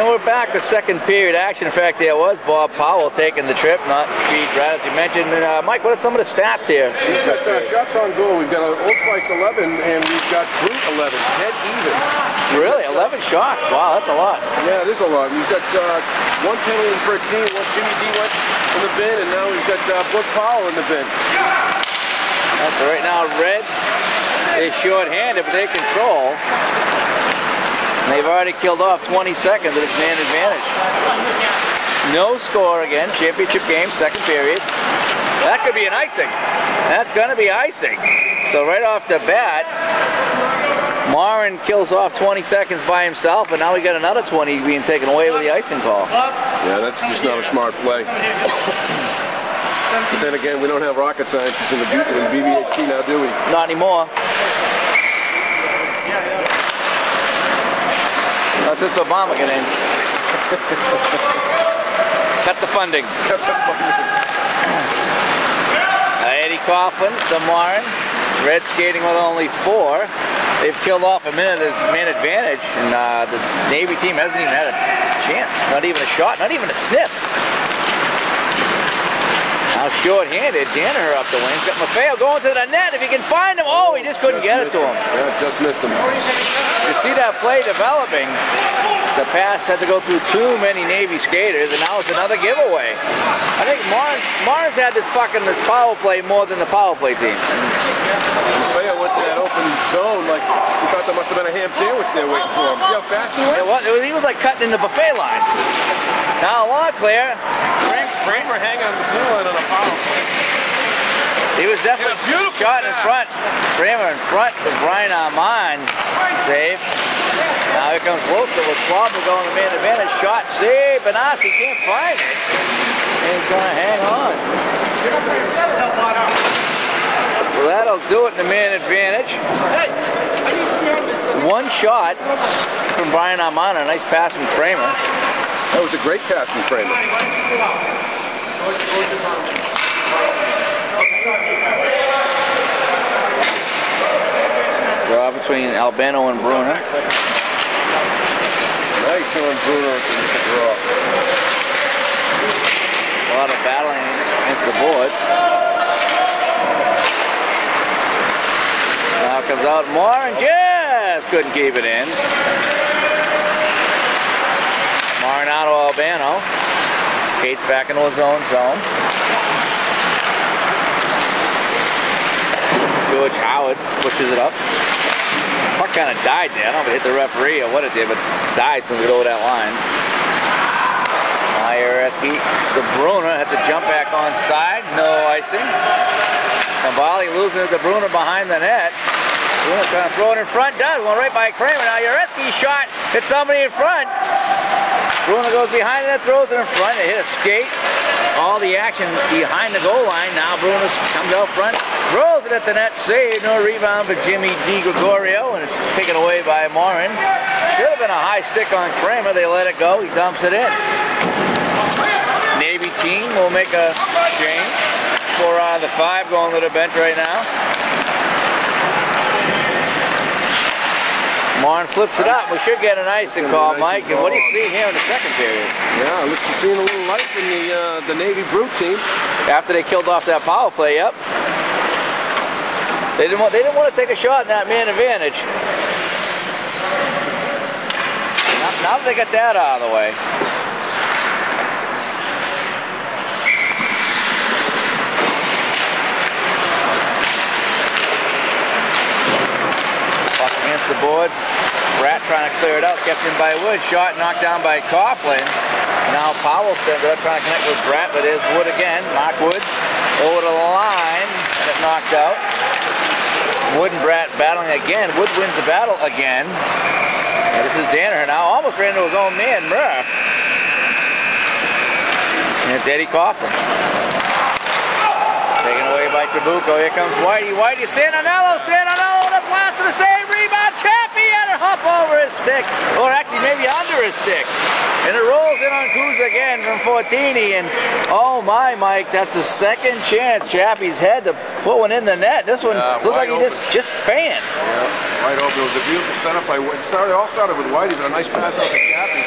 And we're back with second period action. In fact, there was Bob Powell taking the trip, not speed, Brad, as you mentioned. And Mike, what are some of the stats here? We've got shots on goal. We've got Old Spice 11, and we've got Brute 11, dead even. Really? 11 shots? Wow, that's a lot. Yeah, it is a lot. We've got one penalty per team. One Jimmy D went in the bin, and now we've got Brooke Powell in the bin. So right now, Red is short-handed, but they control. And they've already killed off 20 seconds of this man advantage. No score again. Championship game, second period. That could be an icing. That's going to be icing. So right off the bat, Marin kills off 20 seconds by himself, and now we got another 20 being taken away with the icing call. Yeah, that's just not a smart play. But then again, we don't have rocket scientists in the BBHC now, do we? Not anymore. Not since Obama got in. Cut the funding. Cut the funding. Eddie Coughlin, the Marin. Red skating with only 4. They've killed off a minute of man advantage, and the Navy team hasn't even had a chance. Not even a shot, not even a sniff. Now short-handed, Danaher up the wings. Got Maffeo going to the net. If he can find him, oh, he just couldn't get it to him. Yeah, just missed him. You see that play developing. The pass had to go through too many Navy skaters, and now it's another giveaway. I think Mars had this puck in this power play more than the power play team. Maffeo went to that open zone like we thought there must have been a ham sandwich there waiting for him. See how fast he went? He was like cutting in the buffet line. Now long clear. Kramer hanging on the blue line on a power play. He was definitely shot in front. Kramer in front with Brian Armand. Save. Now here comes Wilson with Swabber going to man advantage. Shot, save. Benassi can't find it. And he's going to hang on. So that'll do it in the man advantage. One shot from Brian Armand. A nice pass from Kramer. That was a great pass from Kramer. Draw between Albano and Bruner. Nice on Bruner with the draw. A lot of battling against the boards. Now comes out more and just couldn't keep it in. Marinado Albano skates back into his own zone. George Howard pushes it up. Puck kind of died there. I don't know if it hit the referee or what it did, but died soon as it over that line. Majereski, the Bruner had to jump back on side. No icing. Cavalli losing it to Bruner behind the net. Bruner trying to throw it in front. Does. One right by Kramer. Now Majereski shot. Hit somebody in front. Bruner goes behind the net, throws it in front. They hit a skate. All the action behind the goal line. Now Bruner comes out front. Throws it at the net. Save. No rebound for Jimmy Di Gregorio. And it's taken away by Marin. Should have been a high stick on Kramer. They let it go. He dumps it in. Navy team will make a change for the 5 going to the bench right now. Marin flips it up. We should get an icing call, Mike. And what do you see here in the second period? Yeah, looks like seeing a little life in the Navy Brute team. After they killed off that power play, yep. They didn't want to take a shot in that man advantage. Now that they got that out of the way. Puck against the boards. Rat trying to clear it out, kept in by Wood. Shot knocked down by Coughlin. Now Powell sends it up, trying to connect with Bratt, but there's Wood again. Mark Wood over the line, and it knocked out. Wood and Bratt battling again. Wood wins the battle again. And this is Danaher now, almost ran into his own man, Murph. And it's Eddie Coughlin. Taken away by Trabuco. Here comes Whitey. Whitey, Santanello with a blast to the save. Rebound. Chappie had a hump over his stick. Or actually maybe under his stick. And it rolls in on Kuz again from Fortini. And oh my, Mike, that's the second chance Chappie's had to put one in the net. This one looked like he just fanned. Yeah, wide open. It was a beautiful setup by Whitey. It all started with Whitey, but a nice pass out to Chappie.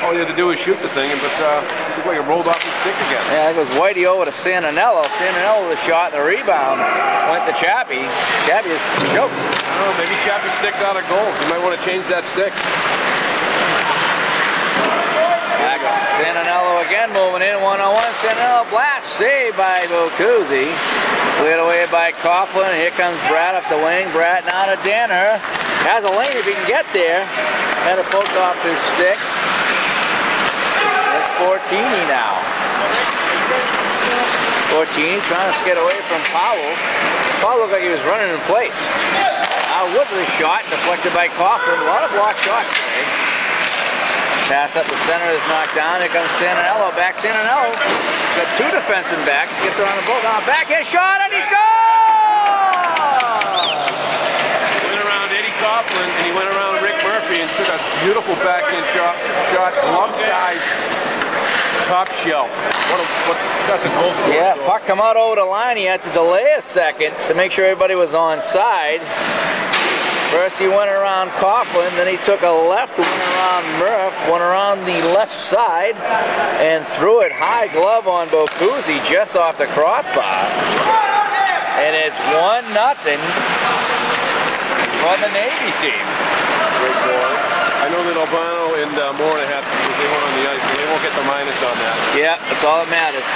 all you had to do was shoot the thing, but it looked like it rolled off his stick again. Yeah, it was Whitey over to Santinello. Santinello with a shot and the rebound went to Chappie. Chappie is choked. Oh, maybe Chappie sticks out of goals. You might want to change that stick. Back up. Santinello again moving in. 1-on-1. Santinello blast. Saved by Bocuzzi. Cleared away by Coughlin. Here comes Brad up the wing. Brad now to Danner. Has a lane if he can get there. Had a poke off his stick. That's Fortini now. Fortini trying to get away from Powell. Powell looked like he was running in place. Wood with a shot, deflected by Coughlin. A lot of blocked shots today. Pass up the center is knocked down. Here comes Santinello. Back Santinello. Got two defensemen back. Gets around the boat. Now backhand shot and he scores! Went around Eddie Coughlin and he went around Rick Murphy and took a beautiful backhand shot, glove side, top shelf. That's a goal for Yeah, puck come out over the line. He had to delay a second to make sure everybody was onside. First he went around Coughlin, then he took a left, went around Murph, went around the left side, and threw it high glove on Bocuzzi just off the crossbar. And it's 1-0 for the Navy team. Great goal. I know that Albano and Morna have because they weren't on the ice, so they won't get the minus on that. Yeah, that's all that matters.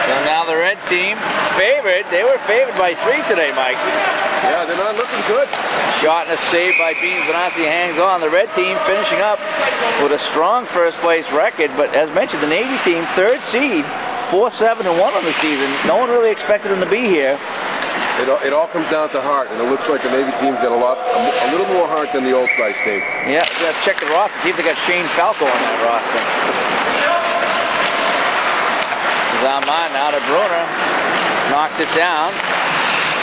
So now the red team favored. They were favored by 3 today, Mike. Yeah, they're not looking good. Shot and a save by Beans. Benassi hangs on. The red team finishing up with a strong first place record, but as mentioned, the Navy team, 3rd seed, 4-7-1 on the season. No one really expected them to be here. It all comes down to heart, and it looks like the Navy team's got a little more heart than the Old Spice team. Yeah, we got to check the roster, see if they got Shane Falco on that roster. Zaman now to Bruner, knocks it down.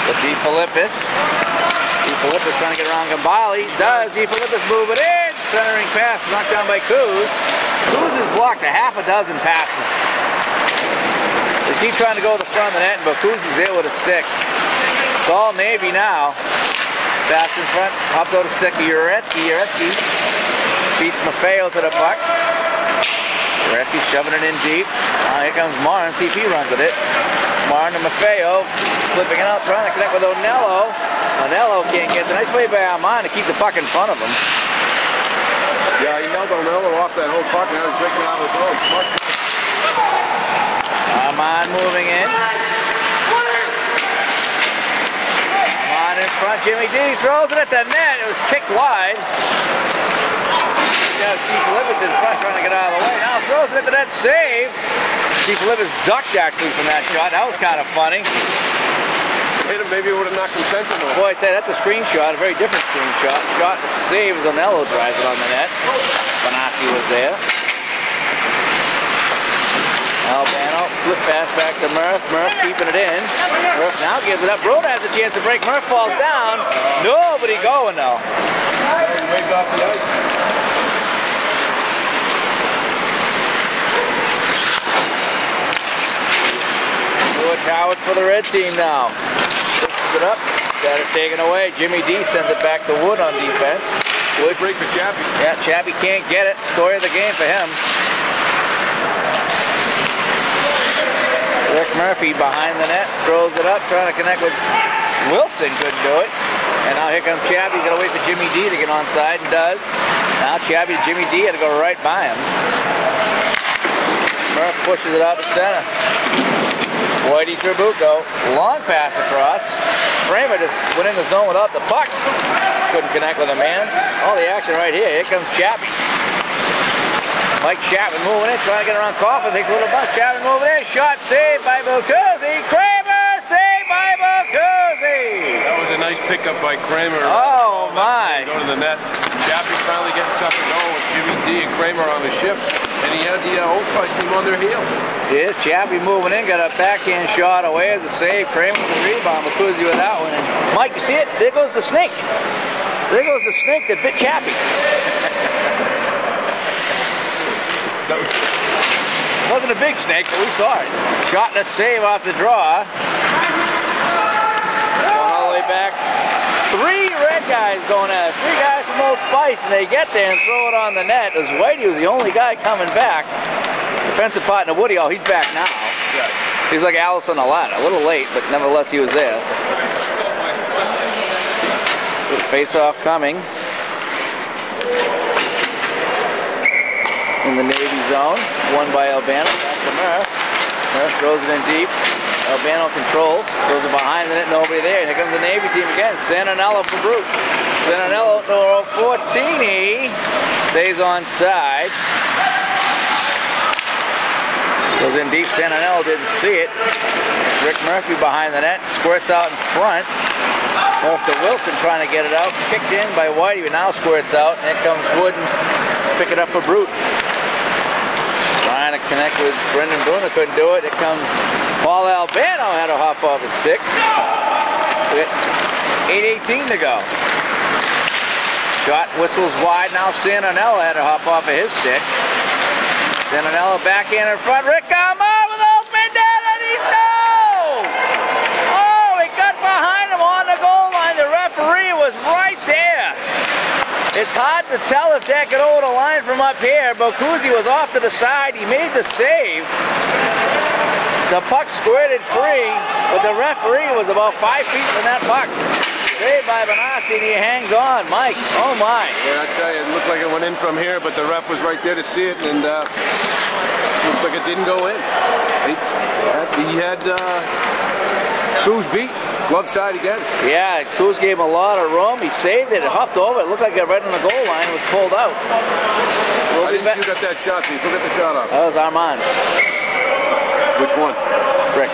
The DeFilippis. DeFilippis trying to get around Gambale. Does. DeFilippis move it in. Centering pass knocked down by Kuz. Kuz has blocked a half a dozen passes. They keep trying to go to the front of the net, but Kuz is there with a stick. It's all Navy now. Pass in front. Hopped over the stick to Uretsky. Uretsky beats Maffeo to the puck. Uretsky shoving it in deep. Now here comes Martin. See if he runs with it. Martin to Maffeo. Flipping it out, trying to connect with Onello. Onello can't get the nice play by Armand to keep the puck in front of him. Yeah, he held Onello off that whole puck. Now he's breaking out his own. Smart. Armand moving in. Armand in front. Jimmy D throws it at the net. It was kicked wide. Got DeFilippis in front trying to get out of the way. Now throws it at the net. Save. DeFilippis ducked actually from that shot. That was kind of funny. Hit him, maybe it would have knocked him sensible. Boy, I tell you, that's a screenshot, a very different screenshot. Shot and save as Onello drives it on the net. Benassi was there. Albano, flip pass back to Murph. Murph keeping it in. Murph now gives it up. Broda has a chance to break. Murph falls down. Nobody going though. He waved off the ice. Howard for the red team now. Pushes it up. Got it taken away. Jimmy D sends it back to Wood on defense. Wood break for Chappie. Yeah, Chappie can't get it. Story of the game for him. Rick Murphy behind the net. Throws it up. Trying to connect with Wilson. Couldn't do it. And now here comes Chappie. Got to wait for Jimmy D to get onside and does. Now Chappie, Jimmy D had to go right by him. Murph pushes it out to center. Whitey Trabuco, long pass across. Kramer just went in the zone without the puck. Couldn't connect with a man. All the action right here. Here comes Chapman. Mike Chapman moving in, trying to get around Coughlin. Takes a little bump. Chapman moving in. Shot saved by Bocuzzi. Kramer saved by Bocuzzi. That was a nice pickup by Kramer. Oh my. Go to the net. Chappie's finally getting something going with Jimmy D and Kramer on the shift. And he had the Old Spice team on their heels. Yes, Chappie moving in, got a backhand shot away as a save. Kramer with the rebound, Bocuzzi with that one. And Mike, you see it? There goes the snake. There goes the snake that bit Chappie. It wasn't a big snake, but we saw it. Shot and a save off the draw. Going all the way back. 3 red guys going at it. 3 guys some old spice, and they get there and throw it on the net. It was Whitey was the only guy coming back. Defensive partner Woody, oh, he's back now. Yeah. He's like Alice on the ladder, a little late, but nevertheless he was there. Face-off coming in the Navy zone, won by Albano. Back to Murph. Murph throws it in deep. Albano controls, throws it behind the net, nobody there. And here comes the Navy team again. Santinello for Brute. Santinello, number 14, he stays on side. Goes in deep. Santinello didn't see it. Rick Murphy behind the net, squirts out in front. Off to Wilson trying to get it out. Kicked in by Whitey, but now squirts out. And here comes Wood and pick it up for Brute. Trying to connect with Brendan Bruner, couldn't do it. Here comes Paul Albano, had to hop off his stick. With 8:18 to go. Shot whistles wide. Now Santinello had to hop off of his stick. Santinello back in front. Rick Armand with open net, and he's no! Oh, he got behind him on the goal line. The referee was right there. It's hard to tell if that could hold a line from up here. Bokuzi was off to the side. He made the save. The puck squirted free, but the referee was about 5 feet from that puck. Saved by Benassi, and he hangs on. Mike, oh my. Yeah, I tell you, it looked like it went in from here, but the ref was right there to see it, and looks like it didn't go in. He had Cruz beat. Glove side again. Yeah, Cruz gave him a lot of room. He saved it. It hopped over. It looked like it right on the goal line. It was pulled out. I didn't shoot at that shot, so you forgot the shot off. That was Armand. Which one? Rick.